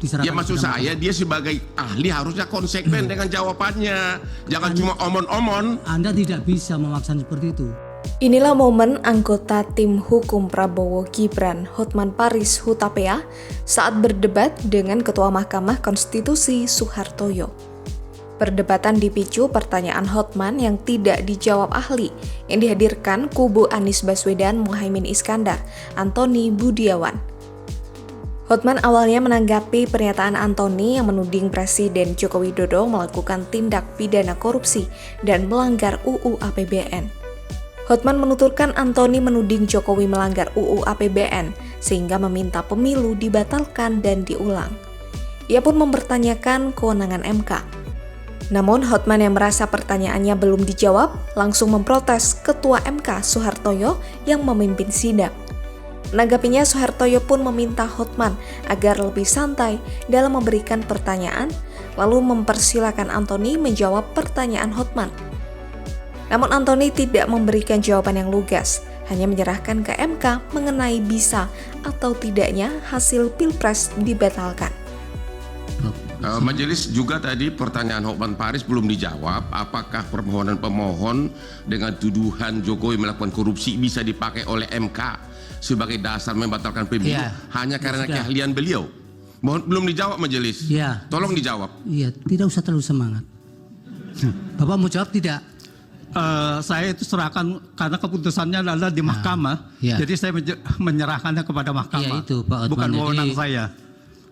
diserahkan. Ya maksud saya dia sebagai ahli harusnya konsekuen dengan jawabannya. Jangan cuma omon-omon. Anda tidak bisa memaksa seperti itu. Inilah momen anggota tim hukum Prabowo Gibran, Hotman Paris Hutapea, saat berdebat dengan Ketua Mahkamah Konstitusi Soehartoyo. Perdebatan dipicu pertanyaan Hotman yang tidak dijawab ahli yang dihadirkan kubu Anies Baswedan Muhaimin Iskandar, Antoni Budiawan. Hotman awalnya menanggapi pernyataan Antoni yang menuding Presiden Joko Widodo melakukan tindak pidana korupsi dan melanggar UU APBN. Hotman menuturkan Antoni menuding Jokowi melanggar UU APBN sehingga meminta pemilu dibatalkan dan diulang. Ia pun mempertanyakan kewenangan MK. Namun Hotman yang merasa pertanyaannya belum dijawab langsung memprotes Ketua MK Soehartoyo yang memimpin sidang. Menanggapinya, Soehartoyo pun meminta Hotman agar lebih santai dalam memberikan pertanyaan, lalu mempersilahkan Antoni menjawab pertanyaan Hotman. Namun Antoni tidak memberikan jawaban yang lugas, hanya menyerahkan ke MK mengenai bisa atau tidaknya hasil Pilpres dibatalkan. Majelis juga tadi pertanyaan Hotman Paris belum dijawab. Apakah permohonan pemohon dengan tuduhan Jokowi melakukan korupsi bisa dipakai oleh MK sebagai dasar membatalkan pemilu hanya karena keahlian beliau? Belum dijawab majelis. Tolong dijawab. Iya, tidak usah terlalu semangat. Bapak mau jawab tidak? Saya itu serahkan karena keputusannya adalah di mahkamah, jadi saya menyerahkannya kepada mahkamah. Itu, Pak Hotman. Bukan wewenang saya.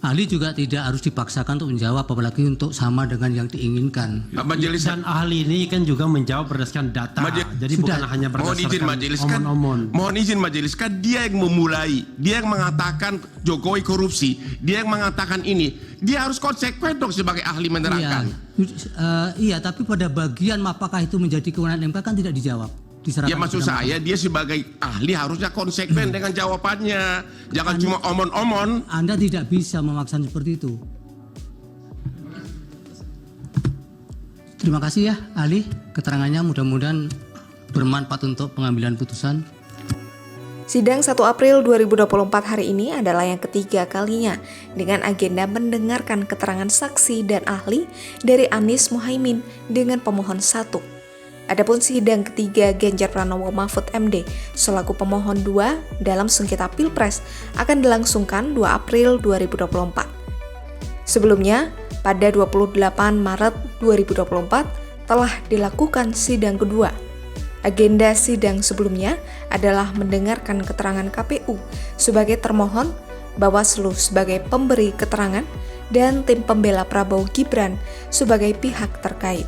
Ahli juga tidak harus dipaksakan untuk menjawab, apalagi untuk sama dengan yang diinginkan. Majelis Dan ahli ini kan juga menjawab berdasarkan data, jadi bukan hanya berdasarkan omon-omon. Mohon izin majelis, kan dia yang memulai, dia yang mengatakan Jokowi korupsi, dia yang mengatakan ini, dia harus konsekuen dong sebagai ahli menerangkan. Iya, tapi pada bagian apakah itu menjadi kewenangan MK kan tidak dijawab. Ya maksud saya dia sebagai ahli harusnya konsekuen dengan jawabannya. Jangan cuma omon-omon. Anda tidak bisa memaksa seperti itu. Terima kasih ya ahli, keterangannya mudah-mudahan bermanfaat untuk pengambilan putusan. Sidang 1 April 2024 hari ini adalah yang ketiga kalinya dengan agenda mendengarkan keterangan saksi dan ahli dari Anies Muhaimin dengan pemohon 1. Adapun sidang ketiga Ganjar Pranowo Mahfud MD selaku pemohon 2 dalam sengketa Pilpres akan dilangsungkan 2 April 2024. Sebelumnya, pada 28 Maret 2024 telah dilakukan sidang kedua. Agenda sidang sebelumnya adalah mendengarkan keterangan KPU sebagai termohon, Bawaslu sebagai pemberi keterangan, dan tim pembela Prabowo Gibran sebagai pihak terkait.